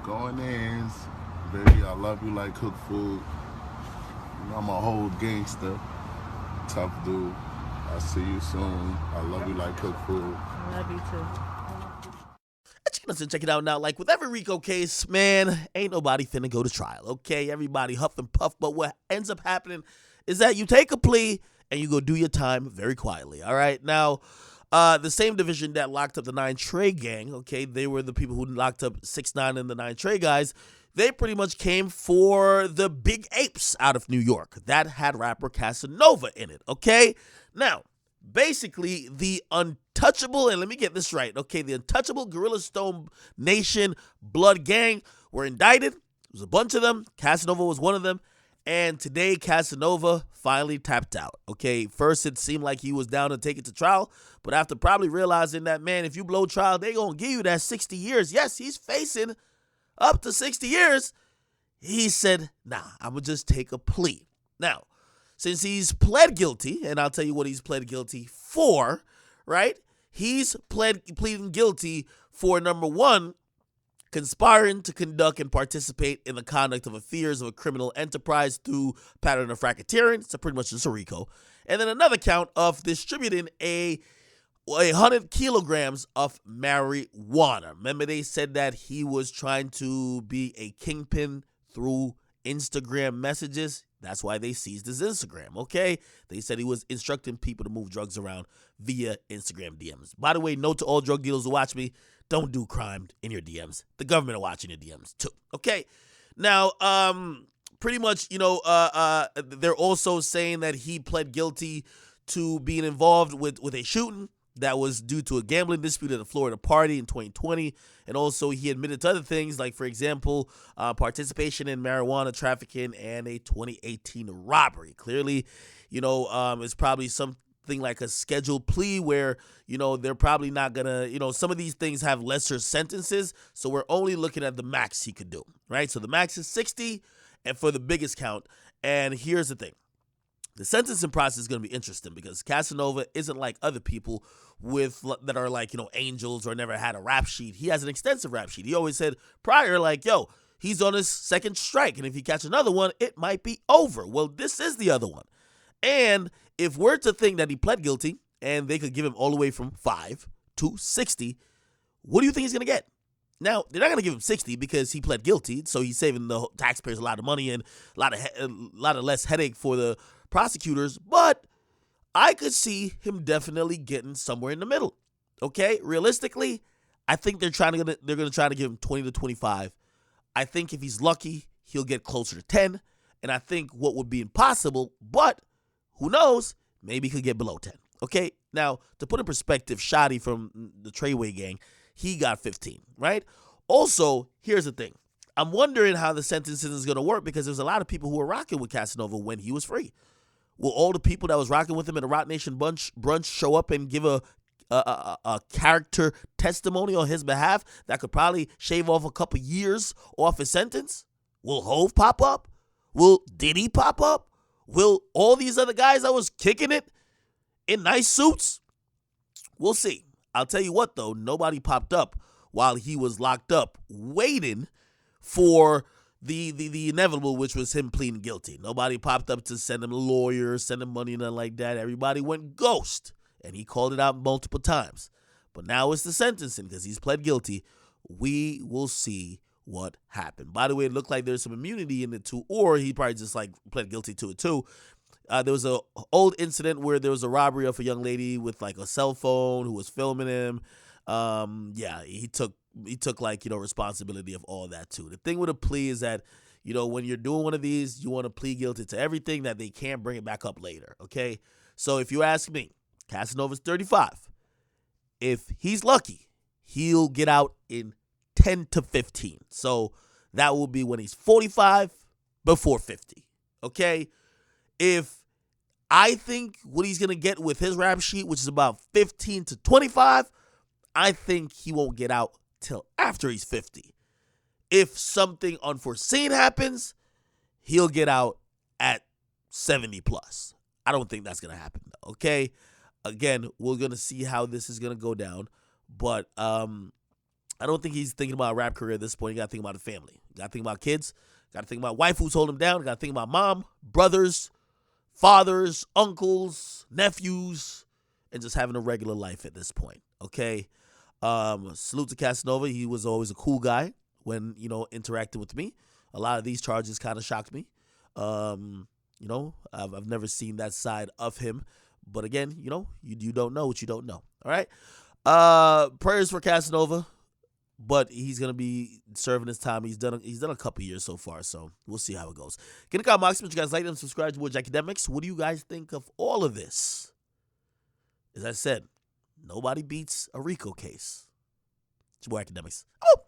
Going in, baby, I love you like cooked food. You know, I'm a whole gangster, tough dude. I'll see you soon. I love you like cooked food. Love you too. Listen, check it out now. Like with every Rico case, man, ain't nobody finna go to trial, okay? Everybody huff and puff, but what ends up happening is that you take a plea and you go do your time very quietly, all right? Now, the same division that locked up the 9 Trey gang, okay, they were the people who locked up 6 9 and the 9 Trey guys. They pretty much came for the big apes out of New York. That had rapper Casanova in it, okay? Now, basically, the untouchable, and let me get this right, okay, the untouchable Gorilla Stone Nation Blood Gang were indicted. There was a bunch of them. Casanova was one of them. And today, Casanova finally tapped out. Okay, first it seemed like he was down to take it to trial, but after probably realizing that, man, if you blow trial, they gonna give you that 60 years. Yes, he's facing up to 60 years. He said, nah, I'm gonna just take a plea. Now, since he's pled guilty, and I'll tell you what he's pled guilty for, right? He's pleading guilty for, number one, conspiring to conduct and participate in the conduct of affairs of a criminal enterprise through pattern of racketeering. So pretty much just a RICO. And then another count of distributing 100 kilograms of marijuana. Remember, they said that he was trying to be a kingpin through Instagram messages. That's why they seized his Instagram, okay? They said he was instructing people to move drugs around via Instagram DMs. By the way, note to all drug dealers who watch me, don't do crime in your DMs. The government are watching your DMs too, okay? Now, pretty much, they're also saying that he pled guilty to being involved with a shooting that was due to a gambling dispute at a Florida party in 2020. And also he admitted to other things like, for example, participation in marijuana trafficking and a 2018 robbery. Clearly, it's probably something like a scheduled plea where, they're probably not going to, some of these things have lesser sentences. So we're only looking at the max he could do, right? So the max is 60 and for the biggest count. And here's the thing. The sentencing process is going to be interesting because Casanova isn't like other people that are like, angels or never had a rap sheet. He has an extensive rap sheet. He always said prior, like, yo, he's on his second strike. And if he catch another one, it might be over. Well, this is the other one. And if we're to think that he pled guilty and they could give him all the way from 5 to 60, what do you think he's going to get? Now, they're not going to give him 60 because he pled guilty, so he's saving the taxpayers a lot of money and a lot of less headache for the prosecutors, but I could see him definitely getting somewhere in the middle. Okay, realistically, I think they're going to try to give him 20 to 25. I think if he's lucky, he'll get closer to 10, and I think what would be impossible, but who knows, maybe he could get below 10. Okay, now to put in perspective, Shotty from the Treyway gang, he got 15, right? Also, here's the thing. I'm wondering how the sentencing is going to work because there's a lot of people who were rocking with Casanova when he was free. Will all the people that was rocking with him at a Rock Nation brunch show up and give a character testimony on his behalf that could probably shave off a couple years off his sentence? Will Hove pop up? Will Diddy pop up? Will all these other guys that was kicking it in nice suits? We'll see. I'll tell you what, though, nobody popped up while he was locked up waiting for the inevitable, which was him pleading guilty. Nobody popped up to send him a lawyer, send him money, nothing like that. Everybody went ghost, and he called it out multiple times. But now it's the sentencing because he's pled guilty. We will see what happened. By the way, it looked like there's some immunity in it too, or he probably just like pled guilty to it too. There was a old incident where there was a robbery of a young lady with like a cell phone who was filming him. He took like, responsibility of all that too. The thing with a plea is that, when you're doing one of these, you want to plead guilty to everything that they can't bring it back up later. Okay. So if you ask me, Casanova's 35. If he's lucky, he'll get out in 10 to 15. So that will be when he's 45 before 50. Okay. If I think what he's going to get with his rap sheet, which is about 15 to 25, I think he won't get out till after he's 50. If something unforeseen happens, he'll get out at 70 plus. I don't think that's going to happen, though, okay? Again, we're going to see how this is going to go down. But I don't think he's thinking about a rap career at this point. You got to think about the family. You got to think about kids. Got to think about wife who's holding him down. Got to think about mom, brothers, fathers, uncles, nephews, and just having a regular life at this point. Okay. Salute to Casanova. He was always a cool guy when, interacting with me. A lot of these charges kind of shocked me. I've never seen that side of him. But again, you don't know what you don't know. All right. Prayers for Casanova, but he's gonna be serving his time. He's done a couple years so far, so we'll see how it goes. Get a comment, you guys like them, subscribe to Akademiks. What do you guys think of all of this? As I said, nobody beats a RICO case. It's your boy Akademiks. Oh!